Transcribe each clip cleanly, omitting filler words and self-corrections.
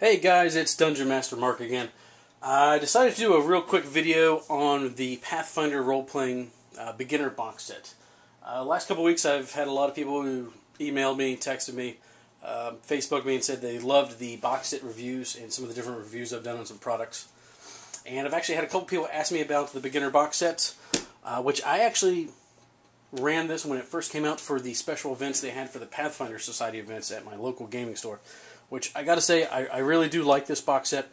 Hey guys, it's Dungeon Master Mark again. I decided to do a real quick video on the Pathfinder role-playing beginner box set. Last couple weeks I've had a lot of people who emailed me, texted me, Facebooked me and said they loved the box set reviews and some of the different reviews I've done on some products. And I've actually had a couple people ask me about the beginner box set, which I actually ran this when it first came out for the special events they had for the Pathfinder Society events at my local gaming store. Which I gotta say, I really do like this box set.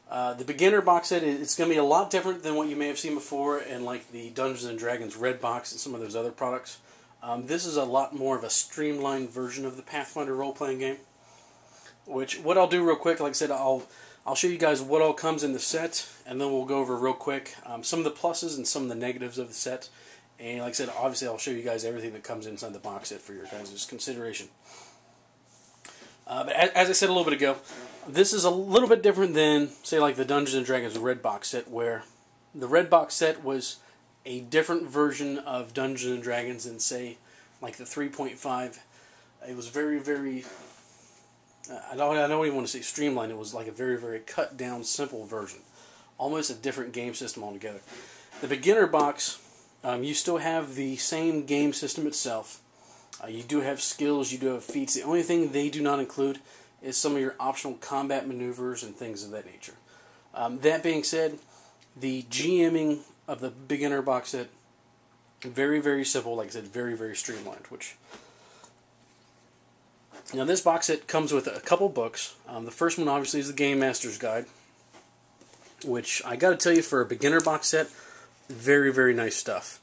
The beginner box set, it's going to be a lot different than what you may have seen before in like the Dungeons & Dragons Red Box and some of those other products. This is a lot more of a streamlined version of the Pathfinder role-playing game. Which, what I'll do real quick, like I said, I'll show you guys what all comes in the set, and then we'll go over real quick some of the pluses and some of the negatives of the set. And like I said, obviously I'll show you guys everything that comes inside the box set for your guys' consideration. But as I said a little bit ago, this is a little bit different than, say, like the Dungeons & Dragons Red Box set, where the Red Box set was a different version of Dungeons & Dragons than, say, like the 3.5. It was very, very, I don't even want to say streamlined. It was like a very, very cut-down, simple version. Almost a different game system altogether. The beginner box, you still have the same game system itself. You do have skills, you do have feats. The only thing they do not include is some of your optional combat maneuvers and things of that nature. That being said, the GMing of the beginner box set, very, very simple. Like I said, very, very streamlined. Now this box set comes with a couple books. The first one obviously is the Game Master's Guide, which I got to tell you, for a beginner box set, very, very nice stuff.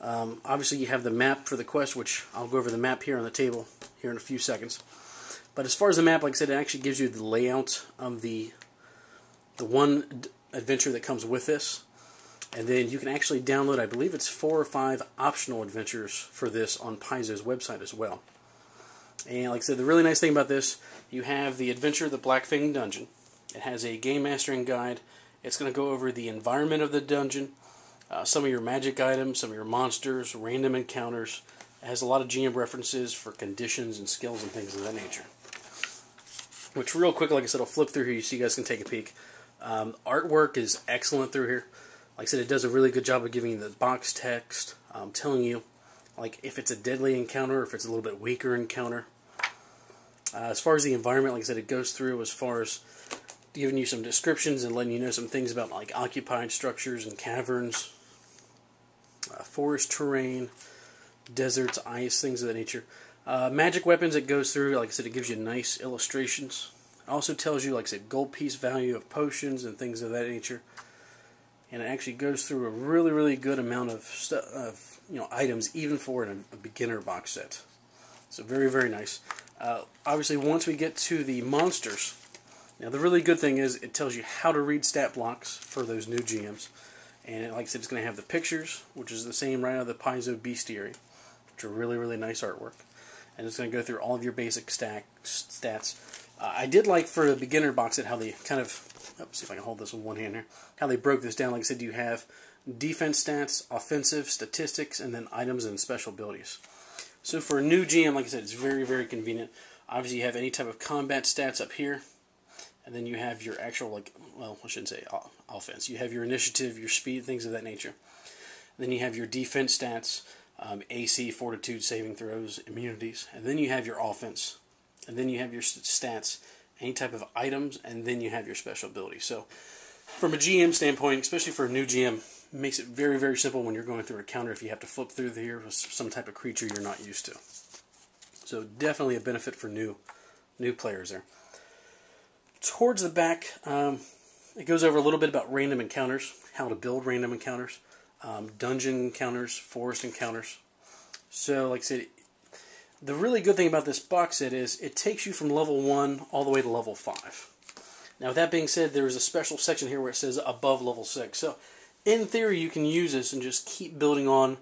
Obviously you have the map for the quest, which I'll go over the map here on the table here in a few seconds. But as far as the map, like I said, it actually gives you the layout of the one adventure that comes with this. And then you can actually download, I believe it's 4 or 5 optional adventures for this on Paizo's website as well. And like I said, the really nice thing about this, you have the adventure, the Blackfang Dungeon. It has a game mastering guide. It's going to go over the environment of the dungeon, some of your magic items, some of your monsters, random encounters. It has a lot of GM references for conditions and skills and things of that nature. Which, real quick, like I said, I'll flip through here so you guys can take a peek. Artwork is excellent through here. Like I said, it does a really good job of giving you the box text, telling you like if it's a deadly encounter or if it's a little bit weaker encounter. As far as the environment, like I said, it goes through as far as giving you some descriptions and letting you know some things about like occupied structures and caverns, forest terrain, deserts, ice, things of that nature. Magic weapons, it goes through, like I said, it gives you nice illustrations. It also tells you, like I said, gold piece value of potions and things of that nature. And it actually goes through a really, really good amount of items, even for a beginner box set. So very, very nice. Obviously, once we get to the monsters, now the really good thing is it tells you how to read stat blocks for those new GMs. And like I said, it's going to have the pictures, which is the same right out of the Paizo Bestiary, which are really, really nice artwork. And it's going to go through all of your basic stats. I did like for the beginner box set how they kind of, see if I can hold this with one hand here, how they broke this down. Like I said, you have defense stats, offensive, statistics, and then items and special abilities. So for a new GM, like I said, it's very, very convenient. Obviously, you have any type of combat stats up here. And then you have your actual, I shouldn't say offense. You have your initiative, your speed, things of that nature. Then you have your defense stats, AC, fortitude, saving throws, immunities. And then you have your offense. And then you have your stats, any type of items, and then you have your special abilities. So from a GM standpoint, especially for a new GM, it makes it very, very simple when you're going through a counter if you have to flip through here with some type of creature you're not used to. So definitely a benefit for new players there. Towards the back, it goes over a little bit about random encounters, how to build random encounters, dungeon encounters, forest encounters. So, like I said, the really good thing about this box set is it takes you from level 1 all the way to level 5. Now, with that being said, there is a special section here where it says above level 6. So, in theory, you can use this and just keep building on.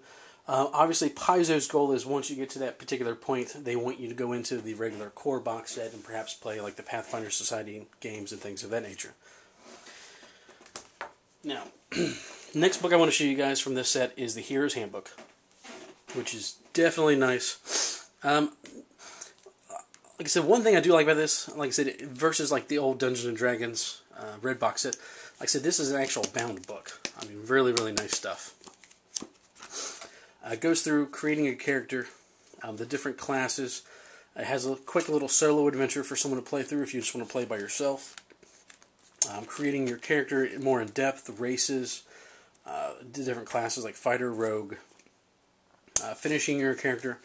Obviously, Paizo's goal is once you get to that particular point, they want you to go into the regular core box set and perhaps play like the Pathfinder Society games and things of that nature. Now, next book I want to show you guys from this set is the Hero's Handbook, which is definitely nice. like I said, one thing I do like about this, like I said, versus like the old Dungeons and Dragons red box set, like I said, this is an actual bound book. I mean, really, really nice stuff. It goes through creating a character, the different classes. It has a quick little solo adventure for someone to play through if you just want to play by yourself. Creating your character more in depth, the races, the different classes like fighter, rogue. Finishing your character,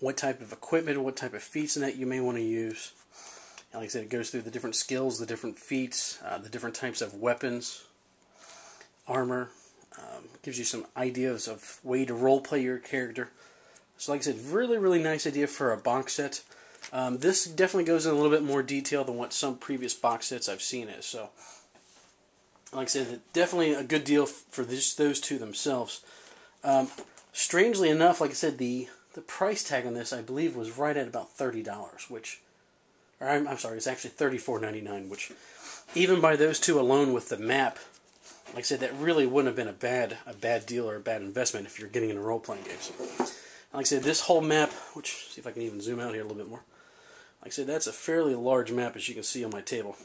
what type of equipment, what type of feats in that you may want to use. And like I said, it goes through the different skills, the different feats, the different types of weapons, armor. Gives you some ideas of way to roleplay your character. So like I said, really, really nice idea for a box set. This definitely goes in a little bit more detail than what some previous box sets I've seen is. So, like I said, definitely a good deal for those two themselves. Strangely enough, like I said, the price tag on this, I believe, was right at about $30, which, or I'm sorry, it's actually $34.99, which, even by those two alone with the map, like I said, that really wouldn't have been a bad deal or a bad investment if you're getting into role-playing games. Like I said, this whole map, which, see if I can even zoom out here a little bit more. Like I said, that's a fairly large map, as you can see on my table.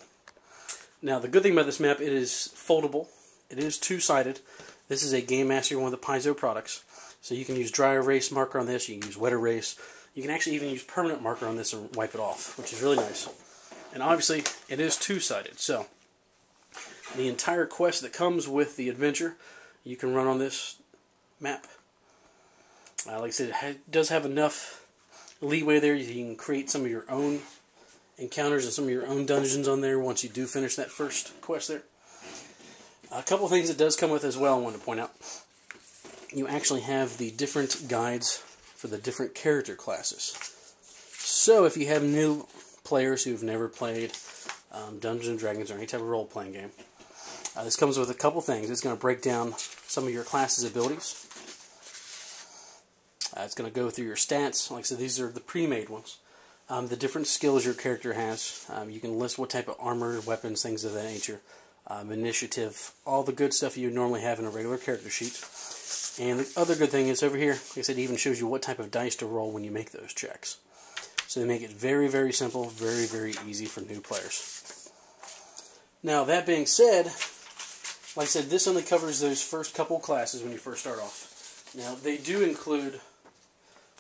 Now, the good thing about this map, it is foldable. It is two-sided. This is a Game Master, one of the Paizo products. So you can use dry erase marker on this, you can use wet erase. You can actually even use permanent marker on this and wipe it off, which is really nice. And obviously, it is two-sided. So, the entire quest that comes with the adventure, you can run on this map. Like I said, it does have enough leeway there. You can create some of your own encounters and some of your own dungeons on there once you do finish that first quest there. A couple things it does come with as well I want to point out. You actually have the different guides for the different character classes. So if you have new players who've never played Dungeons & Dragons or any type of role-playing game, this comes with a couple things. It's going to break down some of your class's abilities. It's going to go through your stats. Like I said, these are the pre-made ones. The different skills your character has. You can list what type of armor, weapons, things of that nature. Initiative, all the good stuff you would normally have in a regular character sheet. And the other good thing is over here, like I said, it even shows you what type of dice to roll when you make those checks. So they make it very, very simple, very, very easy for new players. Now, that being said, like I said, this only covers those first couple classes when you first start off. Now, they do include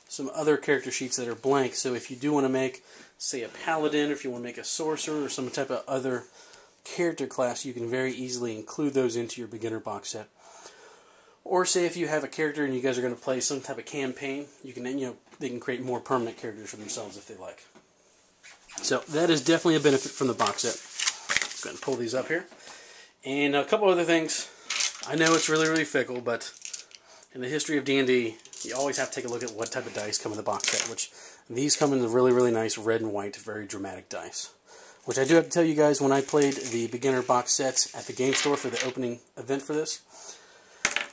some other character sheets that are blank, so if you do want to make, say, a paladin, or if you want to make a sorcerer, or some type of other character class, you can very easily include those into your beginner box set. Or say if you have a character and you guys are going to play some type of campaign, you can, they can create more permanent characters for themselves if they like. So that is definitely a benefit from the box set. Let's go ahead and pull these up here. And a couple other things. I know it's really, really fickle, but in the history of D&D, you always have to take a look at what type of dice come in the box set, which these come in the really, really nice red and white, very dramatic dice. Which I do have to tell you guys, when I played the beginner box sets at the game store for the opening event for this,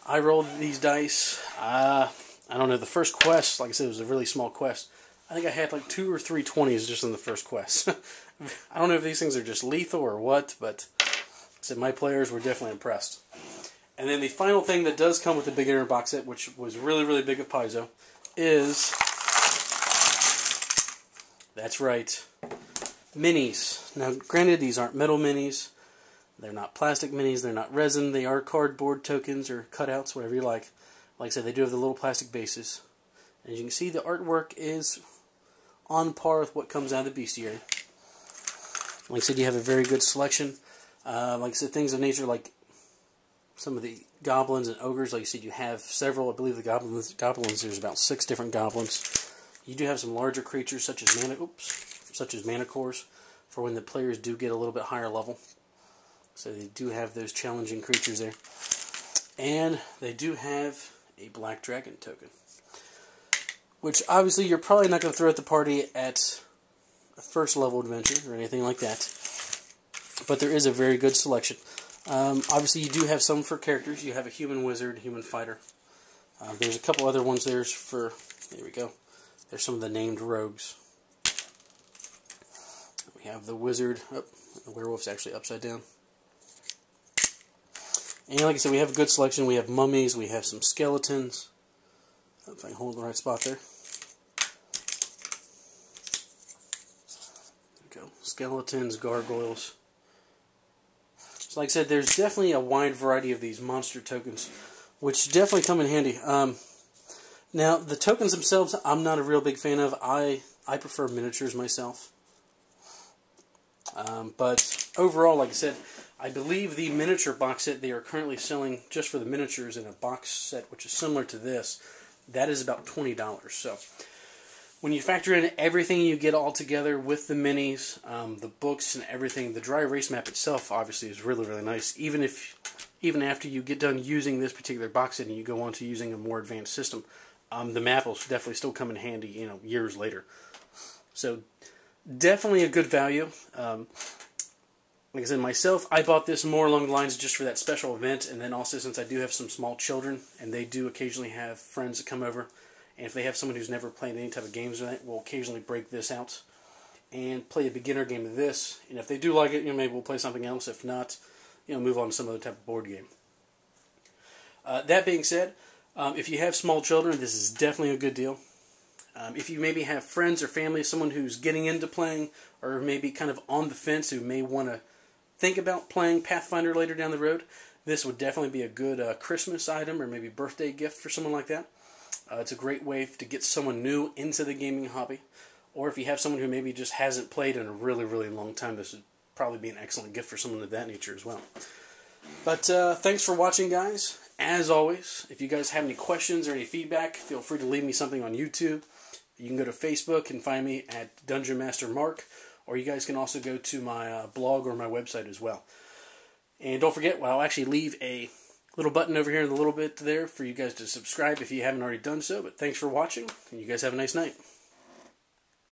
I rolled these dice. I don't know, the first quest, like I said, it was a really small quest. I think I had like 2 or 3 20s just in the first quest. I don't know if these things are just lethal or what, but like I said, my players were definitely impressed. And then the final thing that does come with the beginner box set, which was really, really big of Paizo, is, that's right, minis. Now, granted, these aren't metal minis. They're not plastic minis. They're not resin. They are cardboard tokens or cutouts, whatever you like. Like I said, they do have the little plastic bases. As you can see, the artwork is on par with what comes out of the bestiary. Like I said, you have a very good selection. Like I said, things of nature like some of the goblins and ogres. Like I said, you have several. I believe the goblins, there's about 6 different goblins. You do have some larger creatures such as manticores for when the players do get a little bit higher level. So they do have those challenging creatures there. And they do have a black dragon token, which obviously you're probably not going to throw at the party at a first level adventure or anything like that. But there is a very good selection. Obviously you do have some for characters. You have a human wizard, human fighter. There's a couple other ones there for, there we go. There's some of the named rogues. We have the wizard. Oh, the werewolf's actually upside down. And like I said, we have a good selection. We have mummies, we have some skeletons. If I can hold the right spot there. skeletons, gargoyles. So like I said, there's definitely a wide variety of these monster tokens, which definitely come in handy. Now, the tokens themselves, I'm not a real big fan of. I prefer miniatures myself. But overall, like I said, I believe the miniature box set they are currently selling just for the miniatures in a box set, which is similar to this, that is about $20. So when you factor in everything you get all together with the minis, the books and everything, the dry erase map itself obviously is really, really nice. Even after you get done using this particular box set and you go on to using a more advanced system, the map will definitely still come in handy, years later. So definitely a good value. Like I said, myself, I bought this more along the lines just for that special event, and then also since I do have some small children, and they do occasionally have friends that come over, and if they have someone who's never played any type of games with it, we'll occasionally break this out and play a beginner game of this. And if they do like it, maybe we'll play something else. If not, move on to some other type of board game. That being said, if you have small children, this is definitely a good deal. If you maybe have friends or family, someone who's getting into playing, or maybe kind of on the fence who may want to think about playing Pathfinder later down the road, this would definitely be a good Christmas item or maybe birthday gift for someone like that. It's a great way to get someone new into the gaming hobby. Or if you have someone who maybe just hasn't played in a really, really long time, this would probably be an excellent gift for someone of that nature as well. But thanks for watching, guys. As always, if you guys have any questions or any feedback, feel free to leave me something on YouTube. You can go to Facebook and find me at Dungeon Master Mark, or you guys can also go to my blog or my website as well. And don't forget, I'll actually leave a little button over here in a little bit there for you guys to subscribe if you haven't already done so. But thanks for watching, and you guys have a nice night.